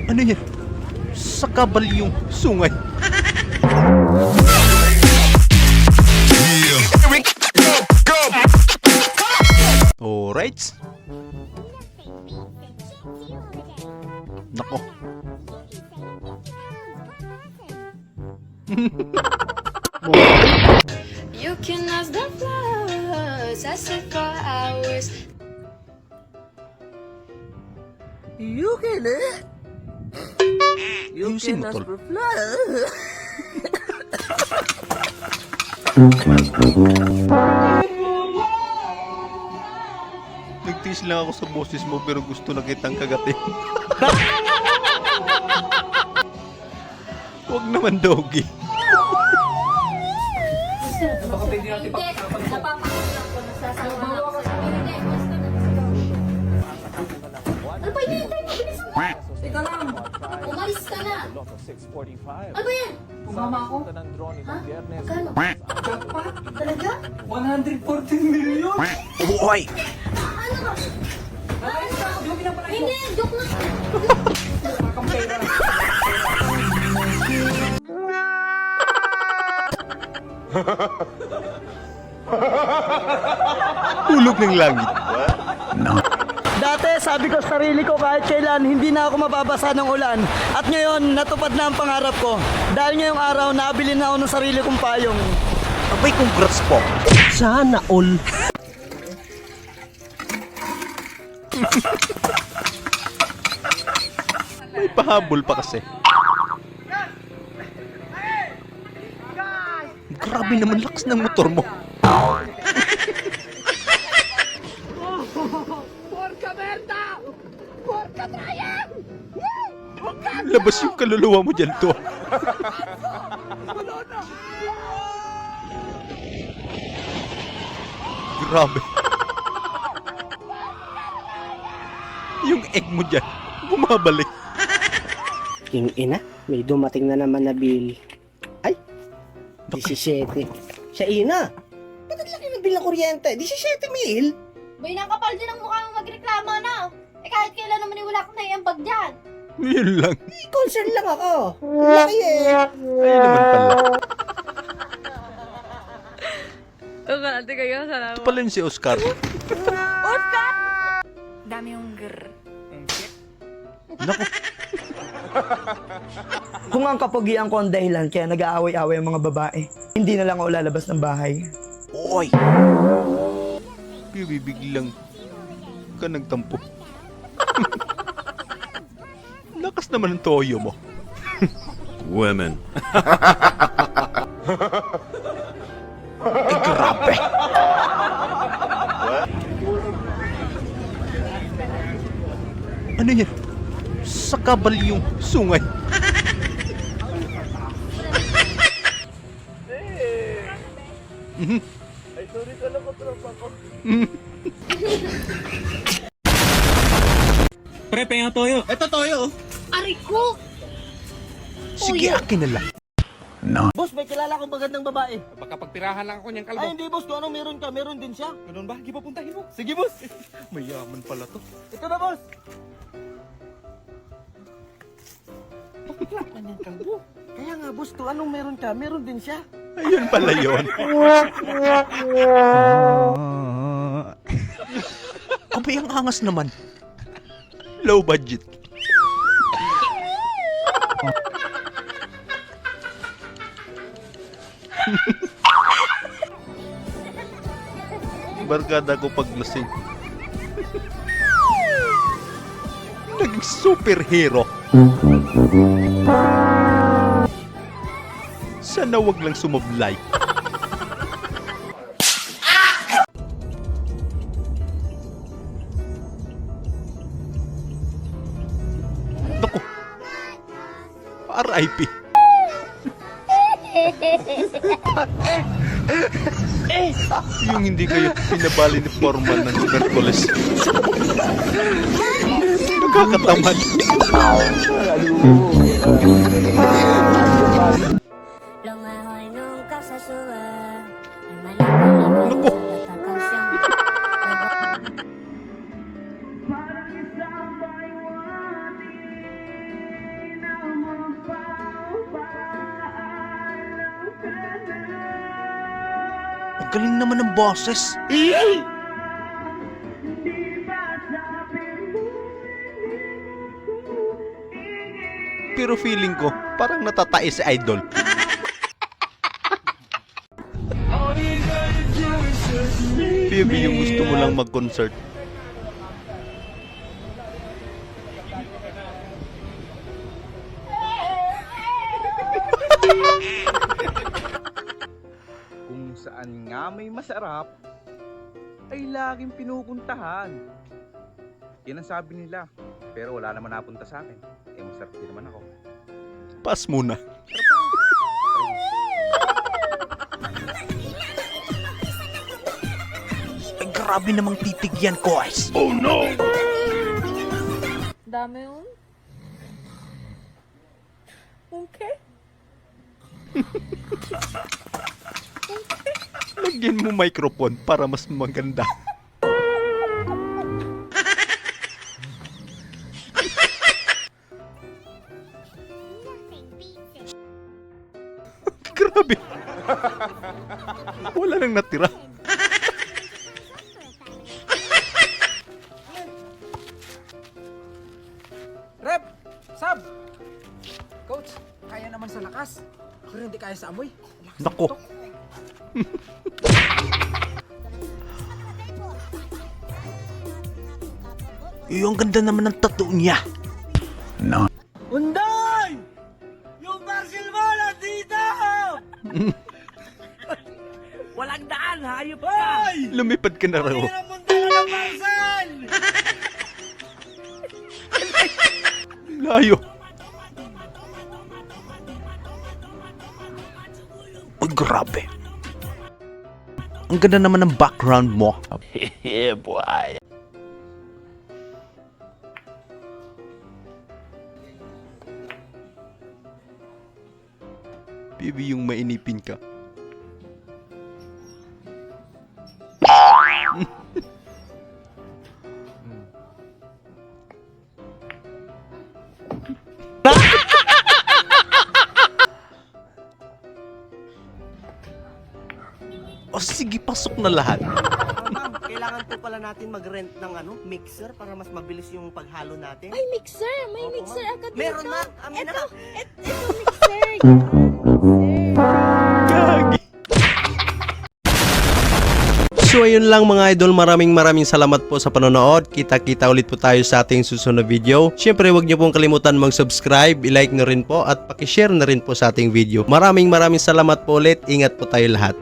Ano yan? Sa kabalyong sungay. Alright. Nako. You can ask the flowers, I sit for hours. You can You Ayusin can mo, ask tol. for flowers. Nagtiis lang ako sa boses mo pero gusto na kitang kagatin. Huwag naman, Doggy. Hindi, napapakasal ko, nasasama ako sa hindi. Ano ba yun? Bilisan mo! Teka lang, umalis ka na! Ano ba yan? Umama ako. Ha? Magkano? Jackpot? Talaga? 114 million. Uy! Ano ba? Hindi, joke lang. Hulog ng langit. Dati sabi ko sa sarili ko kahit kailan hindi na ako mababasa ng ulan. At ngayon natupad na ang pangarap ko. Dahil ngayong araw nabili na ako ng sarili kong payong. Abay, congrats po. Sana all. May pahabol pa kasi. Grabe naman, lakas ng motor mo. Labas yung kaluluwa mo dyan to. Grabe. Yung egg mo dyan, bumabalik. King ina, may dumating na naman na bill. Ay, 17. Siya ina. Ba't ang laki ng bill ng kuryente? 17 mil? Bay, nakapal din ang mukha mong magreklamo na. Eh kahit kailan naman wala kang naiambag dyan. Yun lang. Eh, concern lang ako. Laki eh. Ayun naman pala. Ate kayo, salamat. Ito pala yun si Oscar. Dami yung grr. Naku, Kung ang kapugian ko ang dahilan kaya nag-aaway-away ang mga babae, hindi na lang ako lalabas ng bahay. oy! Bibiglang ka nagtampo. Lakas naman ang toyo mo. Women. Ay, grabe! Ano yan? Sa kabalyong sungay. Pre, pengen toyo. Ito toyo. Aray ko! Sige, akin na lang. Boss, may kilala akong magandang babae. Baka pagpirahan lang ako niyang Ay kalbo. hindi boss, kung anong meron ka, meron din siya. Ganun ba? Hindi pa puntahin mo. Sige boss. Mayaman pala to. Ito na boss. Kaya nga boss, kung anong meron ka, meron din siya. Ayun pala yun. Abay, ang angas naman. Low budget. Barkada ko paglasing. Naging superhero. Sana wag lang sumablay. Naku. RIP. Yung hindi kayo pinabali ni Foreman ng Merkules. Nakakatamad. Lumahoy nung kasasuan. Naku. Galing naman ng boses. Pero feeling ko, parang natatae si Idol. Baby, yung gusto mo lang mag-concert. Kung saan nga may masarap, ay laging pinupuntahan. Yan ang sabi nila. Pero wala naman napunta sa akin. Eh, masarap din naman ako. Pass muna. Ay, grabe namang titig yan, guys. Oh no! Dami yun. Okay. Lagyan mo microphone para mas maganda. Grabe. Wala nang natira. Rep! Sab! Coach, kaya naman sa lakas. Pero hindi kaya sa amoy. Nako. Yung ganda naman ng tattoo niya. Unday! Yung parcel mo nandito! Walang daan, hayop ka! Hoy! Lumipad ka na raw. Namunta ka ng parcel! Layo. Ay, grabe. Ang ganda naman ng background mo. Yeah, boy. Baby, yung mainipin ka. O sige, pasok na lahat. Ma'am, kailangan po pala natin mag-rent ng mixer para mas mabilis yung paghalo natin. May mixer! May Opo, mixer ma'am. agad Meron dito. na, amin na. Ito mixer! Gagi. So ayun lang mga idol, maraming salamat po sa panonood. Kita-kita ulit po tayo sa ating susunod na video. Syempre huwag niyo pong kalimutan mag-subscribe, i-like na rin po at paki-share na rin po sa ating video. Maraming salamat po ulit. Ingat po tayo lahat.